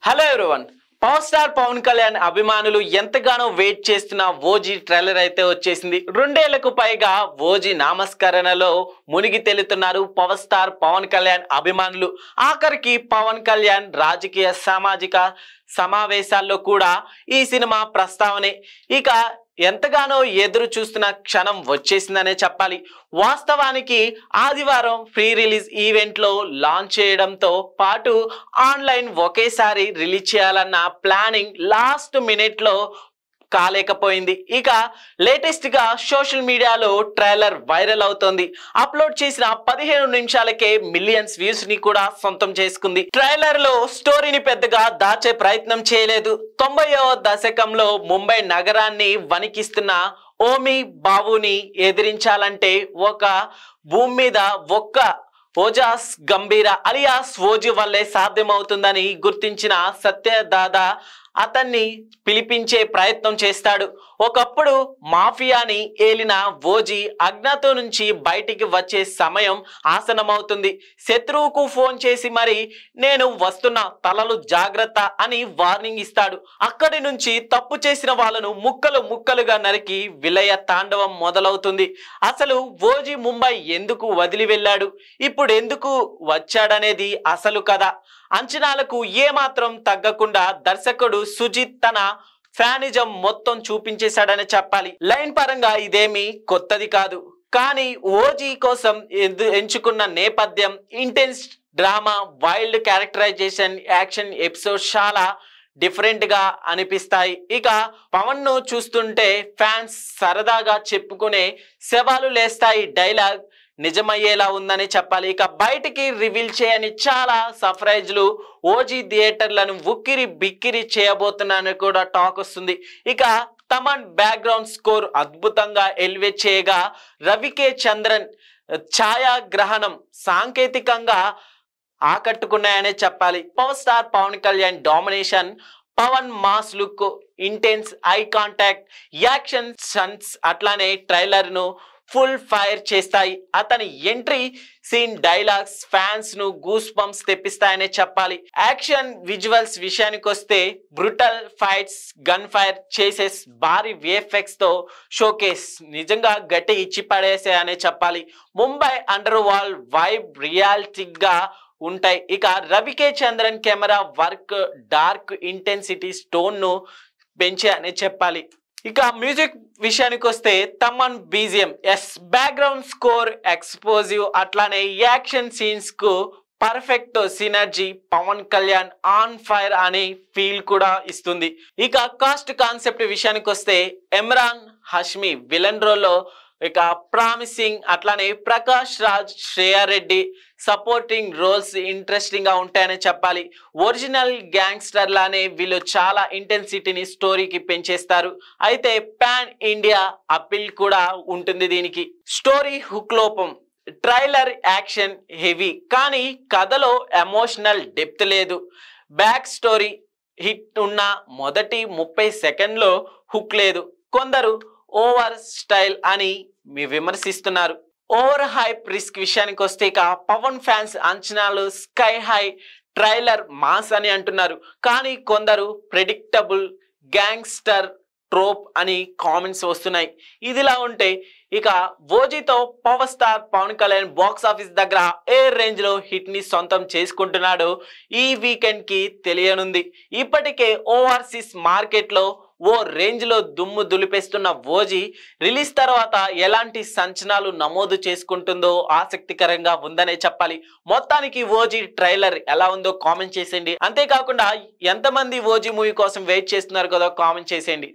Hello everyone. Power star Pawan Kalyan అభిమానులు ఎంతగానో wait చేస్తున్న ఓజీ ట్రైలర్ అయితే వచ్చేసింది. 2 ఏళ్లకు పైగా ఓజీ నామస్కరణలో మునిగి తేలుతున్నారు పవర్ స్టార్ పవన్ కళ్యాణ్ అభిమానులు. ఆఖరికి పవన్ కళ్యాణ్ రాజకీయ సామాజిక సమావేశాల్లో కూడా ఈ సినిమా ప్రస్తావనే. ఇక ఎంతగానో ఎదురు చూస్తున్న క్షణం వచ్చేసిందనే చెప్పాలి. వాస్తవానికి ఆదివారం ప్రీ రిలీజ్ ఈవెంట్లో లాంచ్ చేయడంతో పాటు ఆన్లైన్ ఒకేసారి రిలీజ్ చేయాలన్న ప్లానింగ్ లాస్ట్ మినిట్లో కాలేకపోయింది. ఇక లేటెస్ట్ గా సోషల్ మీడియాలో ట్రైలర్ వైరల్ అవుతోంది. అప్లోడ్ చేసిన 15 నిమిషాలకే మిలియన్స్ వ్యూస్ ని కూడా సొంతం చేసుకుంది. ట్రైలర్ లో స్టోరీని పెద్దగా దాచే ప్రయత్నం చేయలేదు. 90వ దశకంలో ముంబై నగరాన్ని వణికిస్తున్న ఓమి బాబుని ఎదిరించాలంటే ఒక భూమి మీద ఒక్క ఓజాస్ గంభీర అలియాస్ ఓజీ వల్లే సాధ్యమవుతుందని గుర్తించిన సత్యదాదా అతన్ని పిలిపించే ప్రయత్నం చేస్తాడు. ఒకప్పుడు మాఫియాని ఏలిన ఓజీ అజ్ఞాతం నుంచి బయటికి వచ్చే సమయం ఆసనమవుతుంది. శత్రువుకు ఫోన్ చేసి మరి నేను వస్తున్న తలలు జాగ్రత్త అని వార్నింగ్ ఇస్తాడు. అక్కడి నుంచి తప్పు చేసిన వాళ్ళను ముక్కలు ముక్కలుగా నరికి విలయ తాండవం మొదలవుతుంది. అసలు ఓజీ ముంబై ఎందుకు వదిలి వెళ్ళాడు, ఇప్పుడు ఎందుకు వచ్చాడనేది అసలు కథ. అంచనాలకు ఏమాత్రం తగ్గకుండా దర్శకుడు సుజిత్ తన ఫ్యానిజం మొత్తం చూపించేశాడని చెప్పాలి. లైన్ పరంగా ఇదేమీ కొత్తది కాదు, కానీ ఓజీ కోసం ఎంచుకున్న నేపథ్యం, intense drama, wild characterization, action episode చాలా డిఫరెంట్ గా అనిపిస్తాయి. ఇక పవన్ ను చూస్తుంటే ఫ్యాన్స్ సరదాగా చెప్పుకునే శవాలు లేస్తాయి డైలాగ్ నిజమయ్యేలా ఉందని చెప్పాలి. ఇక బయటికి రివీల్ చేయని చాలా సర్ప్రైజ్లు ఓజీ థియేటర్లను ఉక్కిరి బిక్కిరి చేయబోతున్నానని కూడా టాక్ వస్తుంది. ఇక తమన్ బ్యాక్గ్రౌండ్ స్కోర్ అద్భుతంగా ఎలివేట్ చేయగా రవికే చంద్రన్ ఛాయాగ్రహణం సాంకేతికంగా ఆకట్టుకున్నాయనే చెప్పాలి. Power star Pawan Kalyan domination, Pawan mass look, intense eye contact, action stunts అట్లానే ట్రైలర్ ను ఫుల్ ఫైర్ చేస్తాయి. అతని ఎంట్రీ సీన్ డైలాగ్స్ ఫ్యాన్స్ ను గూస్ బంప్స్ తెప్పిస్తాయనే చెప్పాలి. యాక్షన్ విజువల్స్ విషయానికి వస్తే brutal fights, gun fire chases, భారీ విఎఫ్ఎక్స్ తో షోకేస్ నిజంగా గట్టి ఇచ్చి పడేసాయనే చెప్పాలి. ముంబై అండర్ వాల్ వైబ్ రియాలిటిక్గా ఉంటాయి. ఇక రవికే Chandran camera work dark intensity tone ను పెంచాయనే చెప్పాలి. ఇక మ్యూజిక్ విషయానికి వస్తే Thaman BGM, background score explosive, అట్లానే యాక్షన్ సీన్స్ కు perfect synergy. Pawan Kalyan on fire అనే ఫీల్ కూడా ఇస్తుంది. ఇక కాస్ట్ కాన్సెప్ట్ విషయానికి వస్తే ఇమ్రాన్ హష్మి విలన్ రోల్లో ఇక ప్రామిసింగ్, అట్లానే Prakash Raj, Shreya Reddy supporting roles interesting గా ఉంటాయని చెప్పాలి. ఒరిజినల్ గ్యాంగ్స్టర్ లానే వీళ్ళు చాలా ఇంటెన్సిటీని స్టోరీకి పెంచేస్తారు. అయితే పాన్ ఇండియా అపీల్ కూడా ఉంటుంది దీనికి. స్టోరీ హుక్ లోపం, ట్రైలర్ యాక్షన్ హెవీ కానీ కథలో ఎమోషనల్ డెప్త్ లేదు. బ్యాక్ స్టోరీ హిట్ ఉన్న మొదటి 30 సెకండ్లో హుక్ లేదు. కొందరు ఓవర్ స్టైల్ అని విమర్శిస్తున్నారు. ఓవర్ హైప్ రిస్క్ విషయానికి వస్తే ఇక పవన్ ఫ్యాన్స్ అంచనాలు స్కై హై, ట్రైలర్ మాస్ అని అంటున్నారు. కానీ కొందరు ప్రెడిక్టబుల్ గ్యాంగ్స్టర్ ట్రోప్ అని కామెంట్స్ వస్తున్నాయి. ఇదిలా ఉంటే ఇక ఓజీతో power star Pawan Kalyan box office దగ్గర ఏ రేంజ్ లో హిట్ ని సొంతం చేసుకుంటున్నాడో ఈ వీకెండ్ కి తెలియనుంది. ఇప్పటికే ఓవర్సీస్ మార్కెట్ లో ఓ రేంజ్ లో దుమ్ము దులిపేస్తున్న ఓజీ రిలీజ్ తర్వాత ఎలాంటి సంచలనాలు నమోదు చేసుకుంటుందో ఆసక్తికరంగా ఉందనే చెప్పాలి. మొత్తానికి ఓజీ ట్రైలర్ ఎలా ఉందో కామెంట్ చేసేయండి. అంతేకాకుండా ఎంతమంది ఓజీ మూవీ కోసం వెయిట్ చేస్తున్నారు కదా కామెంట్ చేసేయండి.